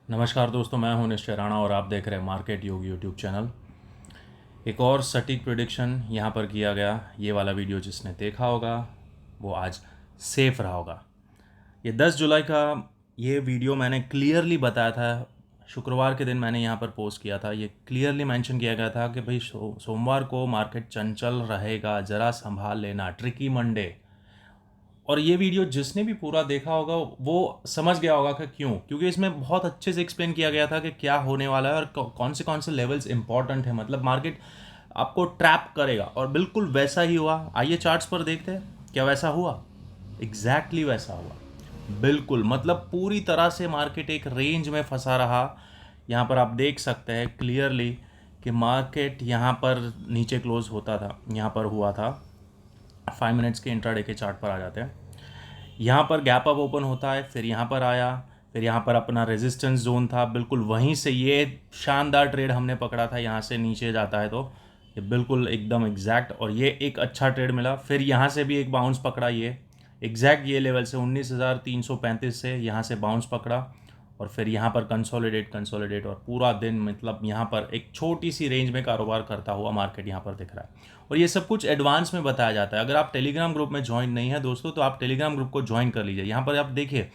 नमस्कार दोस्तों, मैं हूं निश्चय राणा और आप देख रहे हैं मार्केट योग यूट्यूब चैनल। एक और सटीक प्रिडिक्शन यहाँ पर किया गया। ये वाला वीडियो जिसने देखा होगा वो आज सेफ रहा होगा। ये 10 जुलाई का ये वीडियो मैंने क्लियरली बताया था। शुक्रवार के दिन मैंने यहाँ पर पोस्ट किया था। ये क्लियरली मेंशन किया गया था कि भाई सोमवार को मार्केट चंचल रहेगा, ज़रा संभाल लेना, ट्रिकी मंडे। और ये वीडियो जिसने भी पूरा देखा होगा वो समझ गया होगा कि क्यों, क्योंकि इसमें बहुत अच्छे से एक्सप्लेन किया गया था कि क्या होने वाला है और कौन से लेवल्स इंपॉर्टेंट है। मतलब मार्केट आपको ट्रैप करेगा और बिल्कुल वैसा ही हुआ। आइए चार्ट्स पर देखते हैं क्या वैसा हुआ। एग्जैक्टली वैसा हुआ, बिल्कुल। मतलब पूरी तरह से मार्केट एक रेंज में फंसा रहा। यहाँ पर आप देख सकते हैं क्लियरली कि मार्केट यहाँ पर नीचे क्लोज होता था, यहाँ पर हुआ था। 5 मिनट्स के इंट्राडे के चार्ट पर आ जाते हैं। यहाँ पर गैप अप ओपन होता है, फिर यहाँ पर आया, फिर यहाँ पर अपना रेजिस्टेंस जोन था, बिल्कुल वहीं से ये शानदार ट्रेड हमने पकड़ा था। यहाँ से नीचे जाता है तो ये बिल्कुल एकदम एग्जैक्ट, और ये एक अच्छा ट्रेड मिला। फिर यहाँ से भी एक बाउंस पकड़ा, ये एग्जैक्ट ये लेवल से 19,335 से यहाँ से बाउंस पकड़ा, और फिर यहाँ पर कंसोलिडेट और पूरा दिन मतलब यहाँ पर एक छोटी सी रेंज में कारोबार करता हुआ मार्केट यहाँ पर दिख रहा है। और ये सब कुछ एडवांस में बताया जाता है। अगर आप टेलीग्राम ग्रुप में ज्वाइन नहीं है दोस्तों तो आप टेलीग्राम ग्रुप को ज्वाइन कर लीजिए। यहाँ पर आप देखिए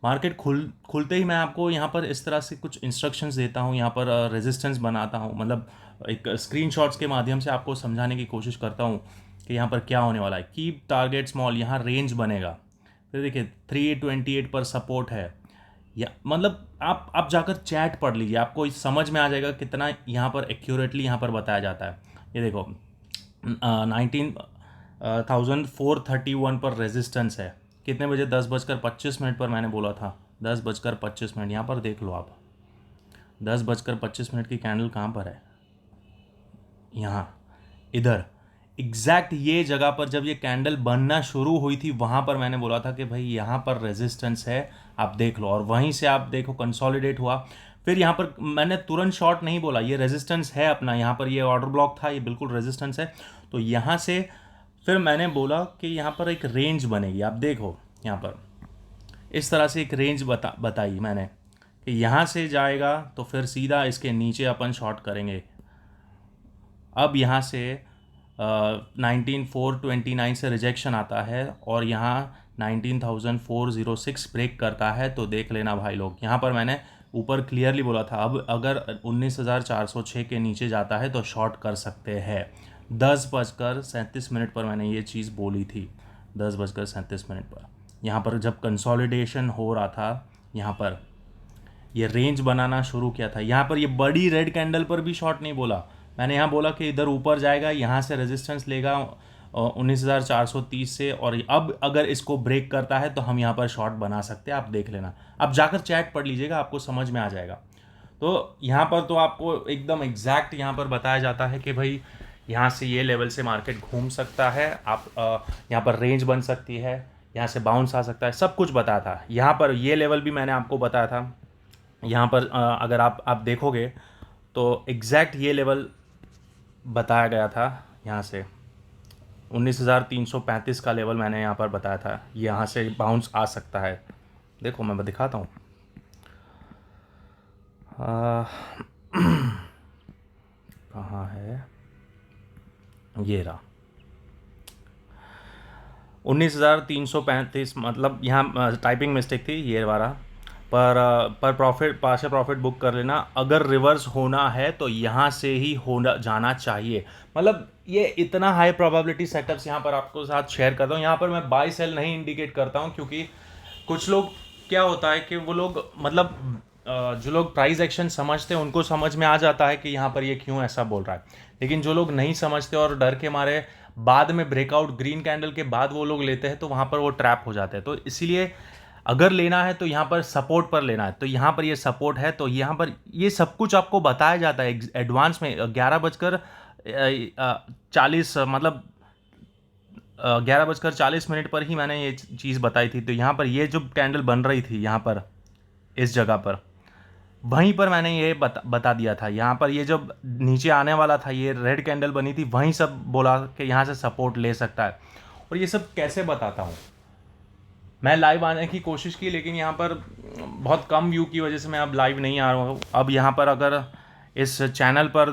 मार्केट खुलते ही मैं आपको यहाँ पर इस तरह से कुछ इंस्ट्रक्शंस देता हूँ, यहाँ पर रेजिस्टेंस बनाता हूँ, मतलब एक स्क्रीनशॉट्स के माध्यम से आपको समझाने की कोशिश करता हूँ कि यहाँ पर क्या होने वाला है। कीप टारगेट स्मॉल, यहाँ रेंज बनेगा। फिर देखिए 328 पर सपोर्ट है। या मतलब आप जाकर चैट पढ़ लीजिए, आपको समझ में आ जाएगा कितना यहाँ पर एक्यूरेटली यहाँ पर बताया जाता है। ये देखो 19,431 पर रेजिस्टेंस है। कितने बजे? 10:25 पर मैंने बोला था, 10:25। यहाँ पर देख लो आप, 10:25 की कैंडल कहाँ पर है? यहाँ, इधर एग्जैक्ट ये जगह पर जब ये कैंडल बनना शुरू हुई थी वहाँ पर मैंने बोला था कि भाई यहाँ पर रेजिस्टेंस है, आप देख लो। और वहीं से आप देखो कंसोलिडेट हुआ। फिर यहाँ पर मैंने तुरंत शॉर्ट नहीं बोला, ये रेजिस्टेंस है अपना, यहाँ पर ये ऑर्डर ब्लॉक था, ये बिल्कुल रेजिस्टेंस है। तो यहाँ से फिर मैंने बोला कि यहाँ पर एक रेंज बनेगी। आप देखो यहाँ पर इस तरह से एक रेंज बताई मैंने कि यहाँ से जाएगा तो फिर सीधा इसके नीचे अपन शॉर्ट करेंगे। अब यहाँ से 19,429 से रिजेक्शन आता है और यहाँ 19,406 ब्रेक करता है। तो देख लेना भाई लोग, यहाँ पर मैंने ऊपर क्लियरली बोला था अब अगर 19,406 के नीचे जाता है तो शॉर्ट कर सकते हैं। 10:37 पर मैंने ये चीज़ बोली थी, 10:37 पर। यहाँ पर जब कंसोलिडेशन हो रहा था, यहाँ पर ये रेंज बनाना शुरू किया था। यहाँ पर ये बड़ी रेड कैंडल पर भी शॉर्ट नहीं बोला मैंने। यहाँ बोला कि इधर ऊपर जाएगा, यहाँ से रेजिस्टेंस लेगा 19,430 से, और अब अगर इसको ब्रेक करता है तो हम यहाँ पर शॉर्ट बना सकते हैं। आप देख लेना, आप जाकर चैट पढ़ लीजिएगा, आपको समझ में आ जाएगा। तो यहाँ पर तो आपको एकदम एग्जैक्ट यहाँ पर बताया जाता है कि भाई यहाँ से ये लेवल से मार्केट घूम सकता है, आप यहाँ पर रेंज बन सकती है, यहाँ से बाउंस आ सकता है, सब कुछ बताया था। यहाँ पर ये लेवल भी मैंने आपको बताया था। यहाँ पर अगर आप देखोगे तो एग्जैक्ट ये लेवल बताया गया था। यहाँ से 19,335 का लेवल मैंने यहाँ पर बताया था, यहाँ से बाउंस आ सकता है। देखो मैं दिखाता हूँ, कहाँ है, ये रहा 19,335। मतलब यहाँ टाइपिंग मिस्टेक थी, ये वाला पर प्रॉफिट, पार्शियल प्रॉफिट बुक कर लेना। अगर रिवर्स होना है तो यहाँ से ही होना जाना चाहिए। मतलब ये इतना हाई प्रोबेबिलिटी सेटअप्स यहाँ पर आपको साथ शेयर करता हूँ। यहाँ पर मैं बाय सेल नहीं इंडिकेट करता हूँ, क्योंकि कुछ लोग क्या होता है कि वो लोग मतलब जो लोग प्राइस एक्शन समझते हैं उनको समझ में आ जाता है कि यहाँ पर ये क्यों ऐसा बोल रहा है। लेकिन जो लोग नहीं समझते और डर के मारे बाद में ब्रेकआउट ग्रीन कैंडल के बाद वो लोग लेते हैं तो वहाँ पर वो ट्रैप हो जाते हैं। तो इसीलिए अगर लेना है तो यहाँ पर सपोर्ट पर लेना है। तो यहाँ पर ये सपोर्ट है, तो यहाँ पर ये सब कुछ आपको बताया जाता है एडवांस में। 11:40 मतलब 11:40 पर ही मैंने ये चीज़ बताई थी। तो यहाँ पर ये जो कैंडल बन रही थी यहाँ पर इस जगह पर, वहीं पर मैंने ये बता दिया था। यहाँ पर ये जब नीचे आने वाला था, ये रेड कैंडल बनी थी, वहीं सब बोला कि यहाँ से सपोर्ट ले सकता है। और ये सब कैसे बताता हूँ, मैं लाइव आने की कोशिश की, लेकिन यहाँ पर बहुत कम व्यू की वजह से मैं अब लाइव नहीं आ रहा हूँ। अब यहाँ पर अगर इस चैनल पर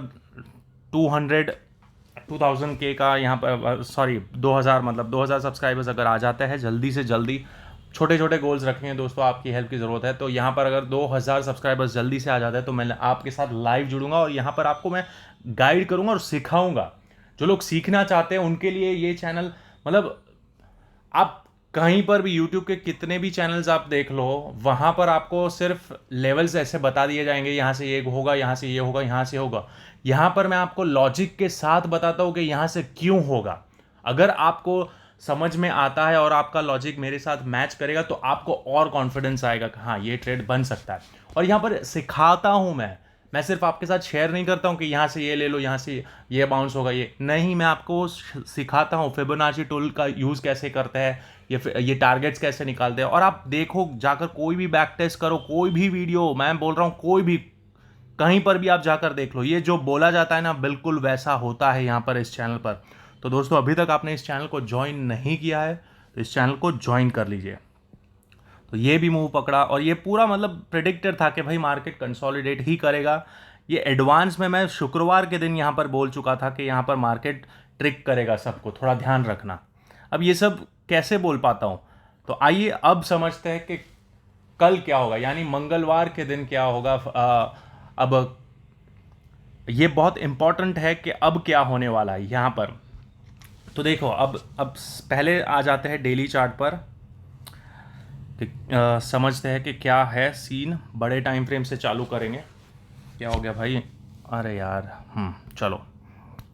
2000 के का यहाँ पर सॉरी 2000 मतलब 2000 सब्सक्राइबर्स अगर आ जाते हैं जल्दी से जल्दी, छोटे छोटे गोल्स रखेंगे दोस्तों, आपकी हेल्प की ज़रूरत है। तो यहाँ पर अगर 2000 सब्सक्राइबर्स जल्दी से आ जाते हैं तो मैं आपके साथ लाइव जुड़ूंगा और यहाँ पर आपको मैं गाइड करूँगा और सिखाऊंगा। जो लोग सीखना चाहते हैं उनके लिए ये चैनल, मतलब आप कहीं पर भी यूट्यूब के कितने भी चैनल्स आप देख लो, वहाँ पर आपको सिर्फ लेवल्स ऐसे बता दिए जाएंगे, यहाँ से ये होगा, यहाँ से ये होगा, यहाँ से होगा। यहाँ पर मैं आपको लॉजिक के साथ बताता हूँ कि यहाँ से क्यों होगा। अगर आपको समझ में आता है और आपका लॉजिक मेरे साथ मैच करेगा तो आपको और कॉन्फिडेंस आएगा कि हाँ ये ट्रेड बन सकता है। और यहाँ पर सिखाता हूँ मैं सिर्फ आपके साथ शेयर नहीं करता हूँ कि यहाँ से ये ले लो, यहाँ से ये बाउंस होगा, ये नहीं, मैं आपको सिखाता हूँ फिबोनाची टूल का यूज़ कैसे करते हैं, ये टारगेट्स कैसे निकालते हैं। और आप देखो जाकर, कोई भी बैक टेस्ट करो, कोई भी वीडियो, मैं बोल रहा हूँ कोई भी, कहीं पर भी आप जाकर देख लो, ये जो बोला जाता है ना बिल्कुल वैसा होता है यहाँ पर इस चैनल पर। तो दोस्तों अभी तक आपने इस चैनल को ज्वाइन नहीं किया है तो इस चैनल को ज्वाइन कर लीजिए। तो ये भी मूव पकड़ा और ये पूरा मतलब प्रेडिक्टेड था कि भाई मार्केट कंसोलिडेट ही करेगा। ये एडवांस में मैं शुक्रवार के दिन यहाँ पर बोल चुका था कि यहाँ पर मार्केट ट्रिक करेगा, सबको थोड़ा ध्यान रखना। अब ये सब कैसे बोल पाता हूँ, तो आइए अब समझते हैं कि कल क्या होगा, यानी मंगलवार के दिन क्या होगा। अब ये बहुत इंपॉर्टेंट है कि अब क्या होने वाला है यहाँ पर। तो देखो अब पहले आ जाते हैं डेली चार्ट पर, समझते हैं कि क्या है सीन। बड़े टाइम फ्रेम से चालू करेंगे। क्या हो गया भाई, अरे यार, चलो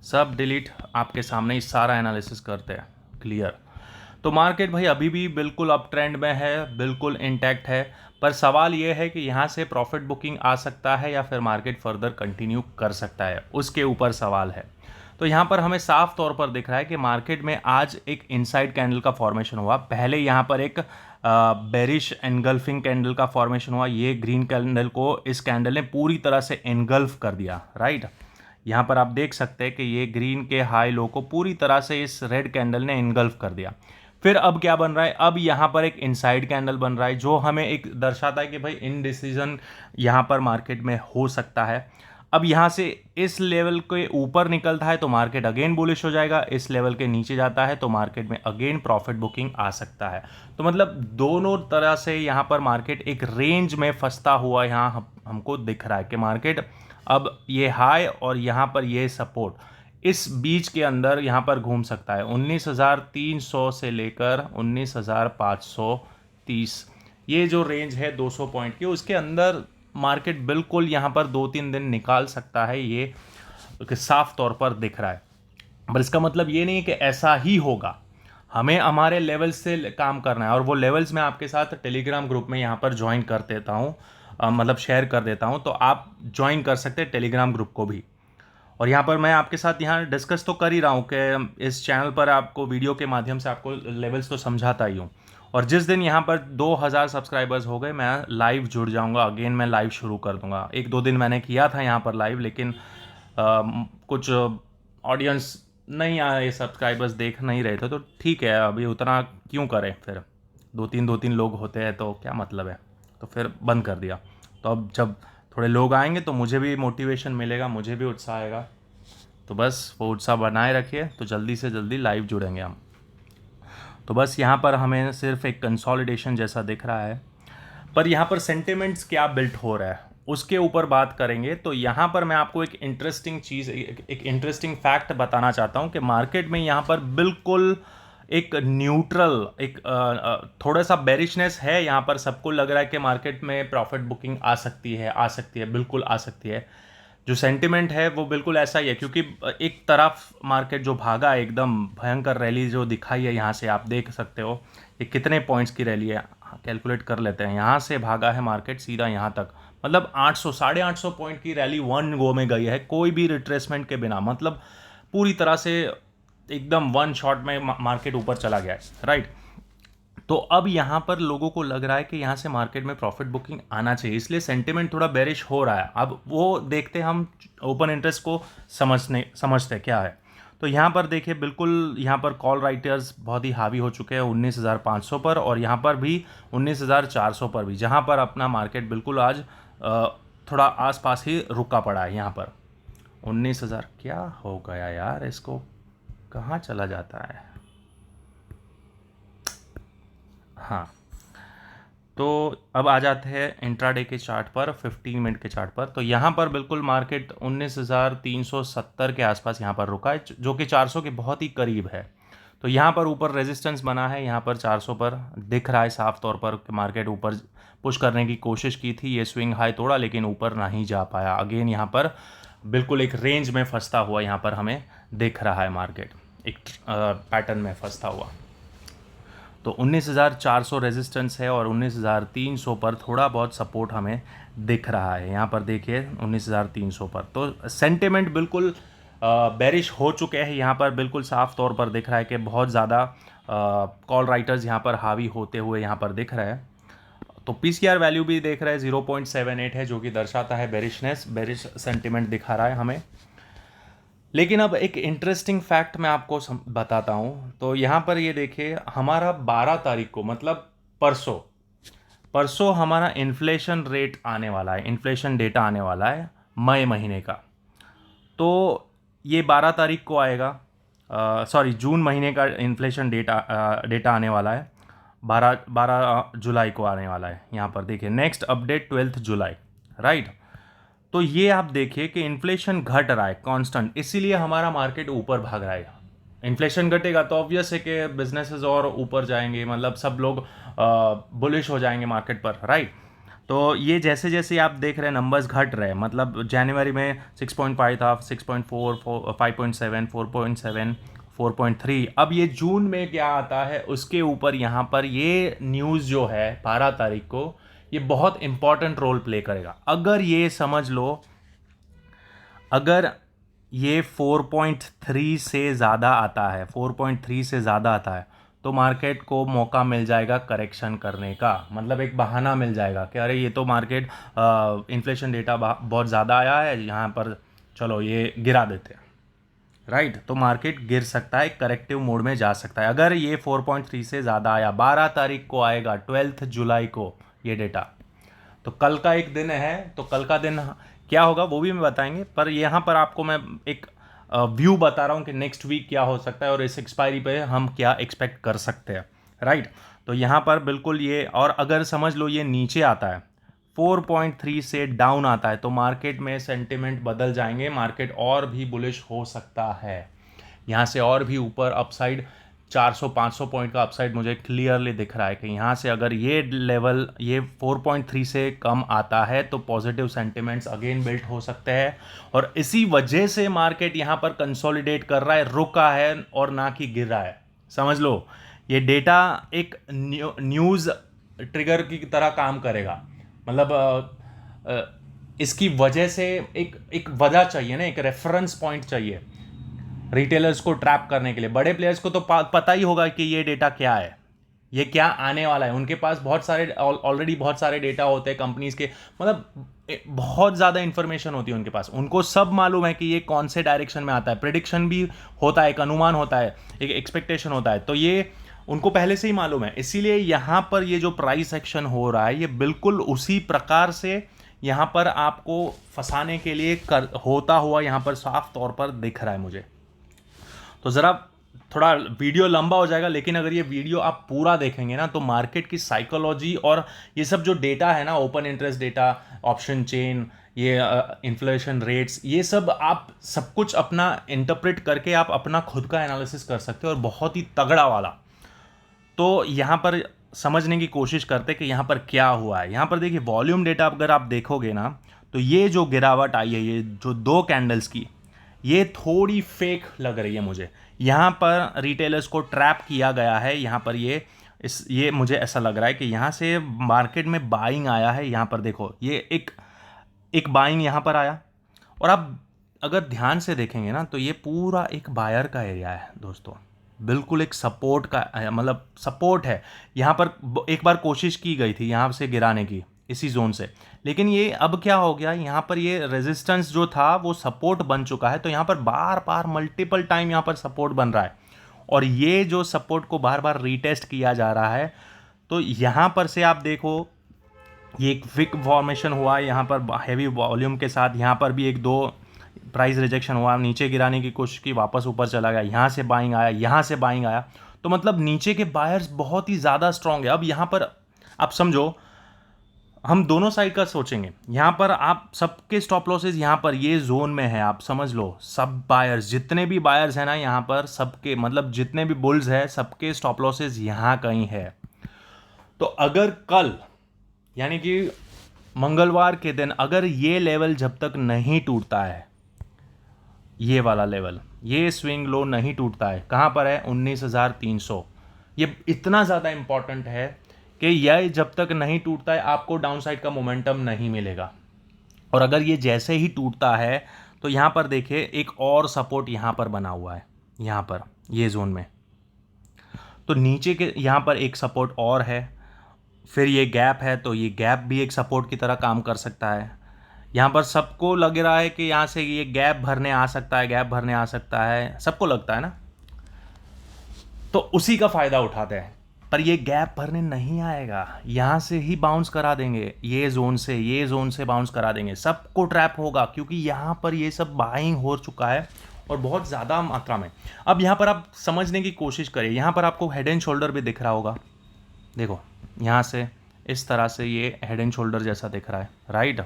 सब डिलीट, आपके सामने ही सारा एनालिसिस करते हैं क्लियर। तो मार्केट भाई अभी भी बिल्कुल अप ट्रेंड में है, बिल्कुल इंटैक्ट है, पर सवाल ये है कि यहाँ से प्रॉफिट बुकिंग आ सकता है या फिर मार्केट फर्दर कंटिन्यू कर सकता है, उसके ऊपर सवाल है। तो यहाँ पर हमें साफ तौर पर दिख रहा है कि मार्केट में आज एक इनसाइड कैंडल का फॉर्मेशन हुआ। पहले यहाँ पर एक बेरिश एनगल्फिंग कैंडल का फॉर्मेशन हुआ। ये ग्रीन कैंडल को इस कैंडल ने पूरी तरह से एनगल्फ कर दिया, राइट। यहाँ पर आप देख सकते हैं कि ये ग्रीन के हाई लो को पूरी तरह से इस रेड कैंडल ने एनगल्फ कर दिया। फिर अब क्या बन रहा है, अब यहाँ पर एक इनसाइड कैंडल बन रहा है जो हमें एक दर्शाता है कि भाई इनडिसीजन यहाँ पर मार्केट में हो सकता है। अब यहाँ से इस लेवल के ऊपर निकलता है तो मार्केट अगेन बुलिश हो जाएगा, इस लेवल के नीचे जाता है तो मार्केट में अगेन प्रॉफिट बुकिंग आ सकता है। तो मतलब दोनों तरह से यहाँ पर मार्केट एक रेंज में फंसता हुआ यहाँ हमको दिख रहा है कि मार्केट अब ये हाई और यहाँ पर ये सपोर्ट, इस बीच के अंदर यहाँ पर घूम सकता है। 19,300 से लेकर 19,530, ये जो रेंज है 200 पॉइंट की, उसके अंदर मार्केट बिल्कुल यहाँ पर 2-3 दिन निकाल सकता है, ये साफ तौर पर दिख रहा है। पर इसका मतलब ये नहीं है कि ऐसा ही होगा, हमें हमारे लेवल्स से काम करना है। और वो लेवल्स मैं आपके साथ टेलीग्राम ग्रुप में यहाँ पर ज्वाइन कर देता हूँ, मतलब शेयर कर देता हूँ, तो आप ज्वाइन कर सकते हैं टेलीग्राम ग्रुप को भी। और यहाँ पर मैं आपके साथ यहाँ डिस्कस तो कर ही रहा हूँ कि इस चैनल पर आपको वीडियो के माध्यम से आपको लेवल्स तो समझाता ही हूँ। और जिस दिन यहाँ पर 2000 सब्सक्राइबर्स हो गए मैं लाइव जुड़ जाऊँगा, अगेन मैं लाइव शुरू कर दूँगा। 1-2 दिन मैंने किया था यहाँ पर लाइव, लेकिन कुछ ऑडियंस नहीं आए, सब्सक्राइबर्स देख नहीं रहे थे, तो ठीक है अभी उतना क्यों करें, फिर 2-3 लोग होते हैं तो क्या मतलब है, तो फिर बंद कर दिया। तो अब जब थोड़े लोग आएंगे तो मुझे भी मोटिवेशन मिलेगा, मुझे भी उत्साह आएगा। तो बस वो उत्साह बनाए रखिए, तो जल्दी से जल्दी लाइव जुड़ेंगे हम। तो बस यहाँ पर हमें सिर्फ एक कंसोलिडेशन जैसा दिख रहा है, पर यहाँ पर सेंटिमेंट्स क्या बिल्ट हो रहा है उसके ऊपर बात करेंगे। तो यहाँ पर मैं आपको एक इंटरेस्टिंग चीज़, एक इंटरेस्टिंग फैक्ट बताना चाहता हूँ कि मार्केट में यहाँ पर बिल्कुल एक न्यूट्रल, एक थोड़ा सा बेरिशनेस है। यहाँ पर सबको लग रहा है कि मार्केट में प्रॉफिट बुकिंग आ सकती है, बिल्कुल आ सकती है। जो सेंटिमेंट है वो बिल्कुल ऐसा ही है, क्योंकि एक तरफ मार्केट जो भागा, एकदम भयंकर रैली जो दिखाई है, यहाँ से आप देख सकते हो ये कितने पॉइंट्स की रैली है, कैलकुलेट कर लेते हैं। यहाँ से भागा है मार्केट सीधा यहाँ तक, मतलब 800 850 पॉइंट की रैली वन गो में गई है, कोई भी रिट्रेसमेंट के बिना, मतलब पूरी तरह से एकदम वन शॉट में मार्केट ऊपर चला गया है, राइट। तो अब यहाँ पर लोगों को लग रहा है कि यहाँ से मार्केट में प्रॉफिट बुकिंग आना चाहिए, इसलिए सेंटिमेंट थोड़ा बेरिश हो रहा है। अब वो देखते हैं हम, ओपन इंटरेस्ट को समझते क्या है। तो यहाँ पर देखिए बिल्कुल यहाँ पर कॉल राइटर्स बहुत ही हावी हो चुके हैं 19,500 पर, और यहाँ पर भी 19,400 पर भी, जहाँ पर अपना मार्केट बिल्कुल आज थोड़ा आसपास ही रुका पड़ा है। यहाँ पर 19,000 क्या हो गया यार, इसको कहाँ चला जाता है। हाँ, तो अब आ जाते हैं इंट्राडे के चार्ट पर, 15 मिनट के चार्ट पर। तो यहाँ पर बिल्कुल मार्केट 19,370 के आसपास यहाँ पर रुका है, जो कि 400 के बहुत ही करीब है। तो यहाँ पर ऊपर रेजिस्टेंस बना है, यहाँ पर 400 पर दिख रहा है साफ तौर पर कि मार्केट ऊपर पुश करने की कोशिश की थी, ये स्विंग हाई तोड़ा लेकिन ऊपर नहीं जा पाया। अगेन यहाँ पर बिल्कुल एक रेंज में फंसता हुआ यहाँ पर हमें दिख रहा है मार्केट, एक पैटर्न में फंसता हुआ। तो 19,400 रेजिस्टेंस है और 19,300 पर थोड़ा बहुत सपोर्ट हमें दिख रहा है। यहाँ पर देखिए 19,300 पर तो सेंटिमेंट बिल्कुल बेरिश हो चुके हैं। यहाँ पर बिल्कुल साफ तौर पर दिख रहा है कि बहुत ज़्यादा कॉल राइटर्स यहाँ पर हावी होते हुए यहाँ पर दिख रहे हैं। तो पीसीआर वैल्यू भी देख रहे हैं 0.78 है, जो कि दर्शाता है बेरिश सेंटिमेंट दिखा रहा है हमें। लेकिन अब एक इंटरेस्टिंग फैक्ट मैं आपको बताता हूँ। तो यहाँ पर ये देखिए हमारा 12 तारीख को, मतलब परसों हमारा इन्फ्लेशन रेट आने वाला है, इन्फ्लेशन डेटा आने वाला है मई महीने का। तो ये 12 तारीख को आएगा, जून महीने का इन्फ्लेशन डेटा आने वाला है, 12 जुलाई को आने वाला है। यहाँ पर देखिए नेक्स्ट अपडेट 12 जुलाई, राइट। तो ये आप देखिए कि इन्फ्लेशन घट रहा है कांस्टेंट, इसीलिए हमारा मार्केट ऊपर भाग रहा है। इन्फ्लेशन घटेगा तो ऑब्वियस है कि बिजनेसेस और ऊपर जाएंगे, मतलब सब लोग बुलिश हो जाएंगे मार्केट पर, राइट। तो ये जैसे जैसे आप देख रहे हैं नंबर्स घट रहे हैं, मतलब जनवरी में 6.5 था, 6.4, 5.7, 4.7, 4.3। अब ये जून में क्या आता है उसके ऊपर यहाँ पर ये न्यूज़ जो है 12 तारीख को, ये बहुत इंपॉर्टेंट रोल प्ले करेगा। अगर ये समझ लो, अगर ये 4.3 से ज़्यादा आता है, 4.3 से ज़्यादा आता है, तो मार्केट को मौका मिल जाएगा करेक्शन करने का, मतलब एक बहाना मिल जाएगा कि अरे ये तो मार्केट इन्फ्लेशन डेटा बहुत ज़्यादा आया है, यहाँ पर चलो ये गिरा देते हैं, राइट। तो मार्केट गिर सकता है, करेक्टिव मोड में जा सकता है अगर ये 4.3 से ज़्यादा आया। 12 तारीख को आएगा, 12 जुलाई को ये डेटा। तो कल का एक दिन है, तो कल का दिन क्या होगा वो भी मैं बताएंगे, पर यहाँ पर आपको मैं एक व्यू बता रहा हूँ कि नेक्स्ट वीक क्या हो सकता है और इस एक्सपायरी पे हम क्या एक्सपेक्ट कर सकते हैं, राइट। तो यहाँ पर बिल्कुल ये, और अगर समझ लो ये नीचे आता है 4.3 से डाउन आता है, तो मार्केट में सेंटिमेंट बदल जाएंगे, मार्केट और भी बुलिश हो सकता है। यहाँ से और भी ऊपर अपसाइड 400-500 पॉइंट का अपसाइड मुझे क्लियरली दिख रहा है कि यहाँ से अगर ये लेवल, ये 4.3 से कम आता है तो पॉजिटिव सेंटिमेंट्स अगेन बिल्ड हो सकते हैं। और इसी वजह से मार्केट यहाँ पर कंसोलिडेट कर रहा है, रुका है और ना कि गिर रहा है। समझ लो ये डेटा एक न्यूज़ ट्रिगर की तरह काम करेगा, मतलब इसकी वजह से एक वजह चाहिए ना, एक रेफरेंस पॉइंट चाहिए रिटेलर्स को ट्रैप करने के लिए। बड़े प्लेयर्स को तो पता ही होगा कि ये डेटा क्या है, ये क्या आने वाला है। उनके पास बहुत सारे ऑलरेडी बहुत सारे डेटा होते हैं कंपनीज के, मतलब बहुत ज़्यादा इंफॉर्मेशन होती है उनके पास, उनको सब मालूम है कि ये कौन से डायरेक्शन में आता है। प्रेडिक्शन भी होता है, एक अनुमान होता है, एक एक्सपेक्टेशन होता है, तो ये उनको पहले से ही मालूम है। इसीलिए यहाँ पर ये जो प्राइस एक्शन हो रहा है ये बिल्कुल उसी प्रकार से यहाँ पर आपको फंसाने के लिए होता हुआ यहाँ पर साफ तौर पर दिख रहा है मुझे। तो ज़रा थोड़ा वीडियो लंबा हो जाएगा, लेकिन अगर ये वीडियो आप पूरा देखेंगे ना तो मार्केट की साइकोलॉजी और ये सब जो डेटा है ना, open interest data, option chain, ये इन्फ्लेशन रेट्स, ये सब आप सब कुछ अपना इंटरप्रेट करके आप अपना खुद का एनालिसिस कर सकते हो, और बहुत ही तगड़ा वाला। तो यहाँ पर समझने की कोशिश करते कि यहाँ पर क्या हुआ है। यहाँ पर देखिए वॉल्यूम डेटा अगर आप देखोगे ना, तो ये जो गिरावट आई है, ये जो 2 कैंडल्स की, ये थोड़ी फेक लग रही है मुझे। यहाँ पर रिटेलर्स को ट्रैप किया गया है, यहाँ पर ये मुझे ऐसा लग रहा है कि यहाँ से मार्केट में बाइंग आया है। यहाँ पर देखो ये एक बाइंग यहाँ पर आया, और आप अगर ध्यान से देखेंगे ना तो ये पूरा एक बायर का एरिया है दोस्तों, बिल्कुल एक सपोर्ट का, मतलब सपोर्ट है। यहाँ पर एक बार कोशिश की गई थी यहाँ से गिराने की इसी जोन से, लेकिन ये अब क्या हो गया, यहाँ पर ये रेजिस्टेंस जो था वो सपोर्ट बन चुका है। तो यहाँ पर बार बार मल्टीपल टाइम यहाँ पर सपोर्ट बन रहा है, और ये जो सपोर्ट को बार बार रीटेस्ट किया जा रहा है। तो यहाँ पर से आप देखो, ये एक विक फॉर्मेशन हुआ यहाँ पर हैवी वॉल्यूम के साथ। यहाँ पर भी एक दो प्राइस रिजेक्शन हुआ, नीचे गिराने की कोशिश की, वापस ऊपर चला गया, यहाँ से बाइंग आया, यहाँ से बाइंग आया। तो मतलब नीचे के बायर्स बहुत ही ज़्यादा स्ट्रांग है। अब यहाँ पर आप समझो, हम दोनों साइड का सोचेंगे। यहाँ पर आप सबके स्टॉप लॉसेस यहाँ पर ये जोन में है, आप समझ लो। सब बायर्स, जितने भी बायर्स हैं ना यहाँ पर, सबके मतलब जितने भी बुल्स हैं सबके स्टॉप लॉसेस यहाँ कहीं है। तो अगर कल यानी कि मंगलवार के दिन अगर ये लेवल जब तक नहीं टूटता है, ये वाला लेवल, ये स्विंग लो नहीं टूटता है, कहाँ पर है 19,300, ये इतना ज़्यादा इंपॉर्टेंट है कि यह जब तक नहीं टूटता है आपको डाउनसाइड का मोमेंटम नहीं मिलेगा। और अगर ये जैसे ही टूटता है तो यहाँ पर देखिए एक और सपोर्ट यहाँ पर बना हुआ है, यहाँ पर ये जोन में। तो नीचे के यहाँ पर एक सपोर्ट और है, फिर ये गैप है, तो ये गैप भी एक सपोर्ट की तरह काम कर सकता है। यहाँ पर सबको लग रहा है कि यहाँ से ये गैप भरने आ सकता है, गैप भरने आ सकता है, सबको लगता है ना, तो उसी का फ़ायदा उठाते हैं। पर ये गैप भरने नहीं आएगा, यहाँ से ही बाउंस करा देंगे, ये जोन से बाउंस करा देंगे, सबको ट्रैप होगा, क्योंकि यहाँ पर ये सब बाइंग हो चुका है और बहुत ज़्यादा मात्रा में। अब यहाँ पर आप समझने की कोशिश करें, यहाँ पर आपको हेड एंड शोल्डर भी दिख रहा होगा, देखो यहाँ से इस तरह से ये हेड एंड शोल्डर जैसा दिख रहा है, राइट।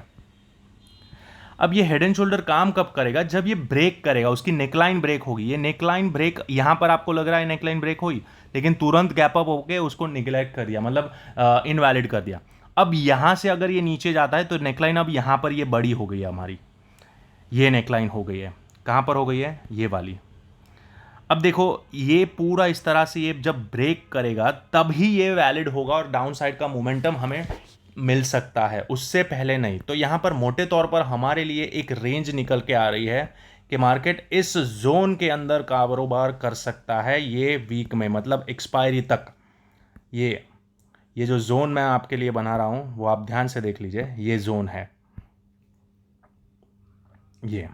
अब ये हेड एंड शोल्डर काम कब करेगा, जब ये ब्रेक करेगा, उसकी नेकलाइन ब्रेक होगी। ये नेकलाइन ब्रेक यहाँ पर आपको लग रहा है नेकलाइन ब्रेक हुई, लेकिन तुरंत गैप अप होकर उसको निगलेक्ट कर दिया, मतलब इनवैलिड कर दिया। अब यहाँ से अगर ये नीचे जाता है तो नेकलाइन अब यहाँ पर ये बड़ी हो गई है हमारी, ये नेकलाइन हो गई है, कहाँ पर हो गई है, ये वाली। अब देखो ये पूरा इस तरह से ये जब ब्रेक करेगा तब ही ये वैलिड होगा और डाउन साइड का मोमेंटम हमें मिल सकता है, उससे पहले नहीं। तो यहाँ पर मोटे तौर पर हमारे लिए एक रेंज निकल के आ रही है कि मार्केट इस जोन के अंदर कारोबार कर सकता है ये वीक में, मतलब एक्सपायरी तक। ये जो जोन मैं आपके लिए बना रहा हूँ वो आप ध्यान से देख लीजिए, ये जोन है ये।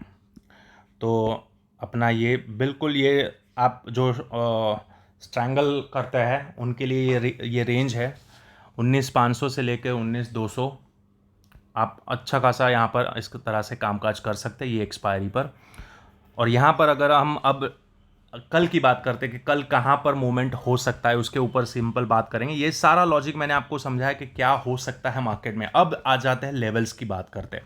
तो अपना ये बिल्कुल ये आप जो स्ट्रैंगल करते हैं उनके लिए ये रेंज है 19,500 से लेकर 19,200। आप अच्छा खासा यहाँ पर इस तरह से कामकाज कर सकते हैं ये एक्सपायरी पर। और यहाँ पर अगर हम अब कल की बात करते हैं कि कल कहाँ पर मूवमेंट हो सकता है, उसके ऊपर सिंपल बात करेंगे। ये सारा लॉजिक मैंने आपको समझाया कि क्या हो सकता है मार्केट में। अब आ जाते हैं लेवल्स की बात करते हैं,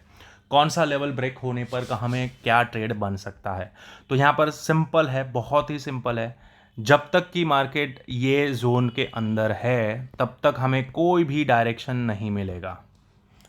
कौन सा लेवल ब्रेक होने पर हमें क्या ट्रेड बन सकता है। तो यहाँ पर सिंपल है, बहुत ही सिंपल है। जब तक कि मार्केट ये जोन के अंदर है तब तक हमें कोई भी डायरेक्शन नहीं मिलेगा।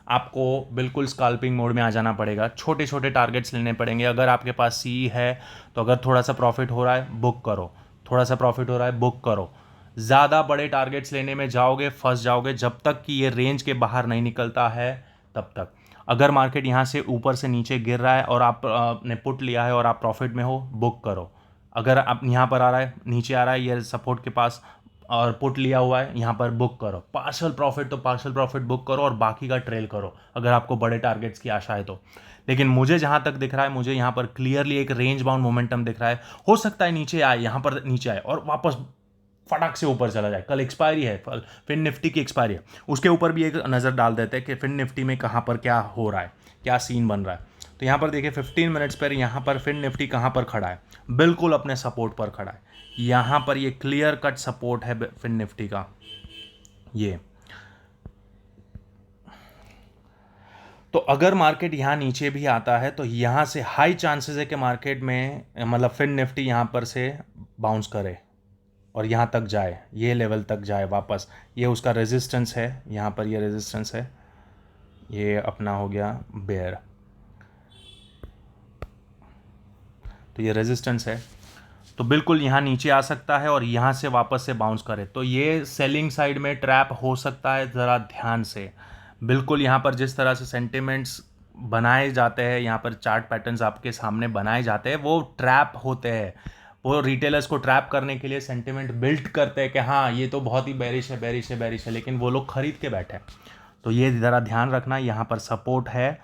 आपको बिल्कुल स्काल्पिंग मोड में आ जाना पड़ेगा, छोटे छोटे टारगेट्स लेने पड़ेंगे। अगर आपके पास सी है तो अगर थोड़ा सा प्रॉफिट हो रहा है बुक करो, थोड़ा सा प्रॉफिट हो रहा है बुक करो। ज़्यादा बड़े टारगेट्स लेने में जाओगे फंस जाओगे, जब तक कि ये रेंज के बाहर नहीं निकलता है तब तक। अगर मार्केट यहाँ से ऊपर से नीचे गिर रहा है और आपने पुट लिया है और आप प्रॉफिट में हो, बुक करो। अगर आप यहाँ पर आ रहा है, नीचे आ रहा है ये सपोर्ट के पास और पुट लिया हुआ है, यहाँ पर बुक करो। पार्शियल प्रॉफिट तो पार्शियल प्रॉफिट बुक करो और बाकी का ट्रेल करो अगर आपको बड़े टारगेट्स की आशा है तो। लेकिन मुझे जहाँ तक दिख रहा है, मुझे यहाँ पर क्लियरली एक रेंज बाउंड मोमेंटम दिख रहा है। हो सकता है नीचे आए, यहाँ पर नीचे आए और वापस फटाक से ऊपर चला जाए। कल एक्सपायरी है, फिन निफ्टी की एक्सपायरी है, उसके ऊपर भी एक नज़र डाल देते हैं कि फिन निफ्टी में कहाँ पर क्या हो रहा है, क्या सीन बन रहा है। तो यहाँ पर देखिए 15 मिनट्स पर यहाँ पर फिन निफ्टी कहाँ पर खड़ा है, बिल्कुल अपने सपोर्ट पर खड़ा है। यहाँ पर ये क्लियर कट सपोर्ट है फिन निफ्टी का ये। तो अगर मार्केट यहाँ नीचे भी आता है तो यहाँ से हाई चांसेस है कि मार्केट में मतलब फिन निफ्टी यहाँ पर से बाउंस करे और यहाँ तक जाए, ये लेवल तक जाए वापस। ये उसका रेजिस्टेंस है, यहाँ पर ये रेजिस्टेंस है, ये अपना हो गया बेयर, तो ये रेजिस्टेंस है। तो बिल्कुल यहाँ नीचे आ सकता है और यहाँ से वापस से बाउंस करे, तो ये सेलिंग साइड में ट्रैप हो सकता है। ज़रा ध्यान से बिल्कुल यहाँ पर जिस तरह से सेंटिमेंट्स बनाए जाते हैं, यहाँ पर चार्ट पैटर्न्स आपके सामने बनाए जाते हैं, वो ट्रैप होते हैं। वो रिटेलर्स को ट्रैप करने के लिए सेंटिमेंट बिल्ड करते हैं कि हाँ ये तो बहुत ही बेरिश है, बेरिश है, बेरिश है, लेकिन वो लोग खरीद के बैठे हैं। तो ये ज़रा ध्यान रखना, यहाँ पर सपोर्ट है,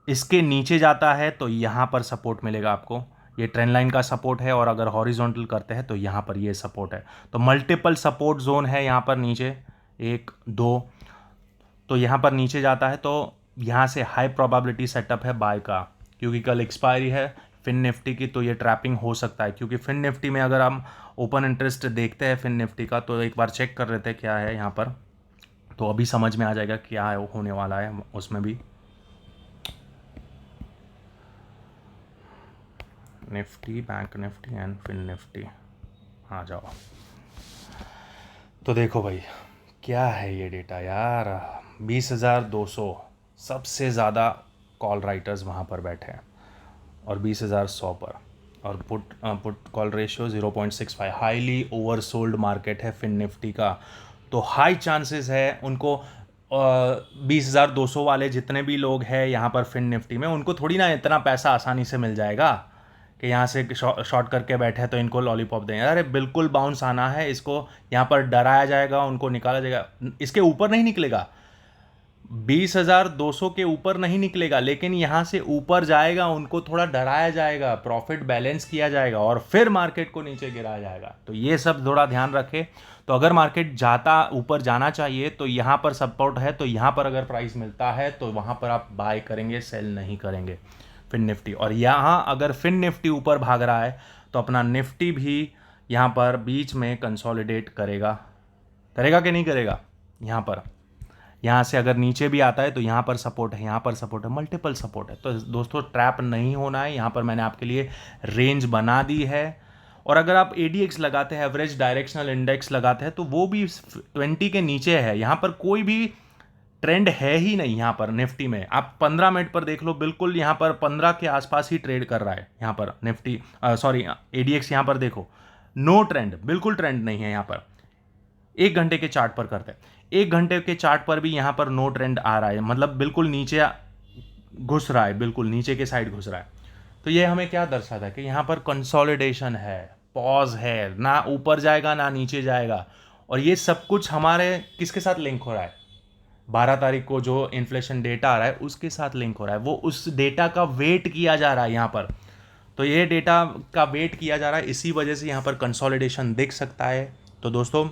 इसके नीचे जाता है तो यहाँ पर सपोर्ट मिलेगा आपको, ये ट्रेंड लाइन का सपोर्ट है, और अगर हॉरिजॉन्टल करते हैं तो यहाँ पर ये सपोर्ट है। तो मल्टीपल सपोर्ट जोन है यहाँ पर नीचे, 1 2, तो यहाँ पर नीचे जाता है तो यहाँ से हाई प्रोबेबिलिटी सेटअप है बाय का, क्योंकि कल एक्सपायरी है फिन निफ्टी की, तो ये ट्रैपिंग हो सकता है। क्योंकि फिन निफ्टी में अगर हम ओपन इंटरेस्ट देखते हैं फिन निफ्टी का, तो एक बार चेक कर लेते हैं क्या है यहाँ पर, तो अभी समझ में आ जाएगा क्या है होने वाला है उसमें भी। Nifty, bank Nifty and Fin Nifty, आ जाओ। तो देखो भाई क्या है ये डेटा यार, 20,200 सबसे ज़्यादा कॉल राइटर्स वहाँ पर बैठे हैं, और 20,100 पर, और put call ratio 0.65, highly oversold market है फिन निफ्टी का। तो हाई चांसेस है उनको 20,200 वाले जितने भी लोग हैं यहाँ पर फिन निफ्टी में, उनको थोड़ी ना इतना पैसा आसानी से मिल जाएगा कि यहाँ से शॉर्ट करके बैठे तो इनको लॉलीपॉप देंगे। अरे बिल्कुल बाउंस आना है, इसको यहाँ पर डराया जाएगा, उनको निकाला जाएगा, इसके ऊपर नहीं निकलेगा, 20,200 के ऊपर नहीं निकलेगा, लेकिन यहाँ से ऊपर जाएगा, उनको थोड़ा डराया जाएगा, प्रॉफिट बैलेंस किया जाएगा, और फिर मार्केट को नीचे गिराया जाएगा। तो ये सब थोड़ा ध्यान रखें। तो अगर मार्केट जाता ऊपर जाना चाहिए तो यहाँ पर सपोर्ट है, तो यहाँ पर अगर प्राइस मिलता है तो वहाँ पर आप बाय करेंगे, सेल नहीं करेंगे फिन निफ्टी। और यहाँ अगर फिन निफ्टी ऊपर भाग रहा है तो अपना निफ्टी भी यहाँ पर बीच में कंसोलिडेट करेगा, करेगा कि नहीं करेगा। यहाँ पर, यहाँ से अगर नीचे भी आता है तो यहाँ पर सपोर्ट है, यहाँ पर सपोर्ट है, मल्टीपल सपोर्ट है। तो दोस्तों ट्रैप नहीं होना है, यहाँ पर मैंने आपके लिए रेंज बना दी है। और अगर आप ADX लगाते हैं, एवरेज डायरेक्शनल इंडेक्स लगाते हैं, तो वो भी 20 के नीचे है, यहाँ पर कोई भी ट्रेंड है ही नहीं। यहाँ पर निफ्टी में आप 15 मिनट पर देख लो, बिल्कुल यहाँ पर 15 के आसपास ही ट्रेड कर रहा है यहाँ पर निफ्टी, सॉरी ADX, यहाँ पर देखो नो ट्रेंड, बिल्कुल ट्रेंड नहीं है यहाँ पर। 1 घंटे के चार्ट पर करते हैं, 1 घंटे के चार्ट पर भी यहाँ पर नो ट्रेंड आ रहा है, मतलब बिल्कुल नीचे घुस रहा है, बिल्कुल नीचे के साइड घुस रहा है। तो ये हमें क्या दर्शाता है कि यहाँ पर कंसोलिडेशन है, पॉज है, ना ऊपर जाएगा ना नीचे जाएगा। और ये सब कुछ हमारे किसके साथ लिंक हो रहा है, 12 तारीख को जो इन्फ्लेशन डेटा आ रहा है उसके साथ लिंक हो रहा है, वो उस डेटा का वेट किया जा रहा है यहाँ पर। तो ये डेटा का वेट किया जा रहा है, इसी वजह से यहाँ पर कंसोलिडेशन दिख सकता है। तो दोस्तों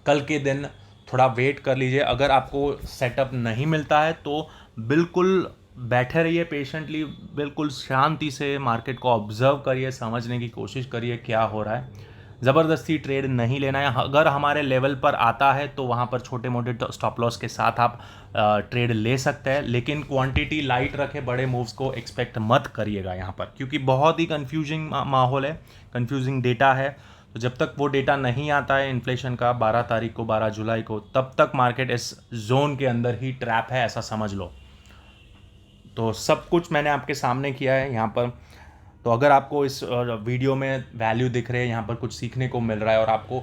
कल के दिन थोड़ा वेट कर लीजिए, अगर आपको सेटअप नहीं मिलता है तो बिल्कुल बैठे रहिए पेशेंटली, बिल्कुल शांति से मार्केट को ऑब्जर्व करिए, समझने की कोशिश करिए क्या हो रहा है। ज़बरदस्ती ट्रेड नहीं लेना है, अगर हमारे लेवल पर आता है तो वहाँ पर छोटे मोटे स्टॉप लॉस के साथ आप ट्रेड ले सकते हैं, लेकिन क्वांटिटी लाइट रखें, बड़े मूव्स को एक्सपेक्ट मत करिएगा यहाँ पर, क्योंकि बहुत ही कंफ्यूजिंग माहौल है, कंफ्यूजिंग डेटा है। तो जब तक वो डेटा नहीं आता है इन्फ्लेशन का 12 तारीख को, 12 जुलाई को, तब तक मार्केट इस जोन के अंदर ही ट्रैप है, ऐसा समझ लो। तो सब कुछ मैंने आपके सामने किया है यहाँ पर। तो अगर आपको इस वीडियो में वैल्यू दिख रहे हैं, यहाँ पर कुछ सीखने को मिल रहा है और आपको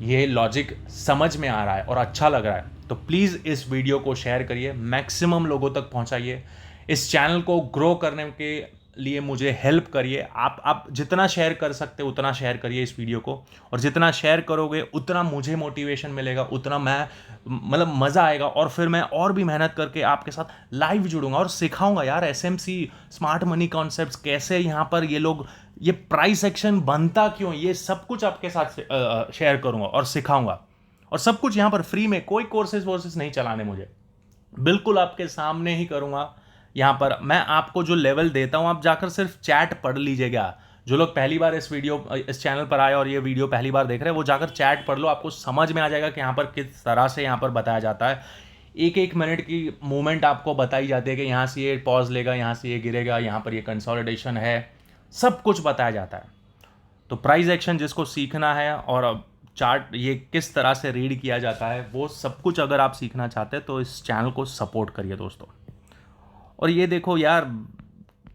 ये लॉजिक समझ में आ रहा है और अच्छा लग रहा है, तो प्लीज़ इस वीडियो को शेयर करिए, मैक्सिमम लोगों तक पहुँचाइए। इस चैनल को ग्रो करने के लिए मुझे हेल्प करिए। आप जितना शेयर कर सकते हो उतना शेयर करिए इस वीडियो को, और जितना शेयर करोगे उतना मुझे मोटिवेशन मिलेगा, उतना मैं मतलब मज़ा आएगा, और फिर मैं और भी मेहनत करके आपके साथ लाइव जुड़ूंगा और सिखाऊंगा यार SMC स्मार्ट मनी कॉन्सेप्ट्स कैसे, यहाँ पर ये लोग, ये प्राइस एक्शन बनता क्यों, ये सब कुछ आपके साथ शेयर करूंगा और सिखाऊंगा। और सब कुछ यहाँ पर फ्री में, कोई कोर्सेज वोर्सेज नहीं चलाने मुझे, बिल्कुल आपके सामने ही करूंगा। यहाँ पर मैं आपको जो लेवल देता हूँ, आप जाकर सिर्फ चैट पढ़ लीजिएगा। जो लोग पहली बार इस चैनल पर आए और ये वीडियो पहली बार देख रहे हैं, वो जाकर चैट पढ़ लो, आपको समझ में आ जाएगा कि यहाँ पर किस तरह से यहाँ पर बताया जाता है। 1-1 मिनट की मूवमेंट आपको बताई जाती है कि यहाँ से ये पॉज लेगा, यहाँ से ये गिरेगा, यहाँ पर ये कंसोलिडेशन है, सब कुछ बताया जाता है। तो प्राइस एक्शन जिसको सीखना है और चार्ट ये किस तरह से रीड किया जाता है, वो सब कुछ अगर आप सीखना चाहते हैं तो इस चैनल को सपोर्ट करिए दोस्तों। और ये देखो यार,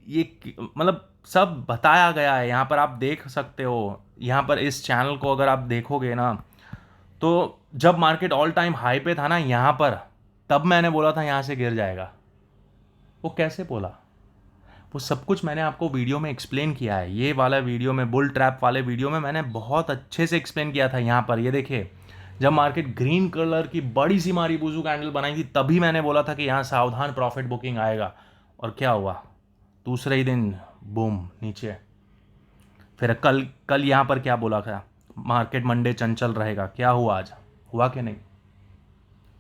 ये मतलब सब बताया गया है, यहाँ पर आप देख सकते हो। यहाँ पर इस चैनल को अगर आप देखोगे ना, तो जब मार्केट ऑल टाइम हाई पे था ना यहाँ पर, तब मैंने बोला था यहाँ से गिर जाएगा। वो कैसे बोला, वो सब कुछ मैंने आपको वीडियो में एक्सप्लेन किया है। ये वाला वीडियो में, बुल ट्रैप वाले वीडियो में मैंने बहुत अच्छे से एक्सप्लेन किया था। यहाँ पर ये देखिए, जब मार्केट ग्रीन कलर की बड़ी सी मारीबुजू कैंडल बनाई थी तभी मैंने बोला था कि यहाँ सावधान प्रॉफिट बुकिंग आएगा, और क्या हुआ, दूसरे ही दिन बूम नीचे। फिर कल यहाँ पर क्या बोला था, मार्केट मंडे चंचल रहेगा, क्या हुआ आज, हुआ कि नहीं।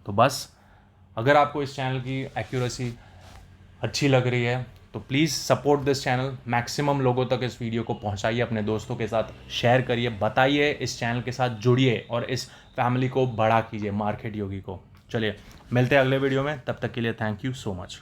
तो बस अगर आपको इस चैनल की एक्यूरेसी अच्छी लग रही है तो please support this channel, maximum लोगों तक इस वीडियो को पहुंचाइए, अपने दोस्तों के साथ शेयर करिए, बताइए, इस चैनल के साथ जुड़िए और इस फैमिली को बड़ा कीजिए, मार्केट योगी को। चलिए मिलते हैं अगले वीडियो में, तब तक के लिए थैंक यू सो मच।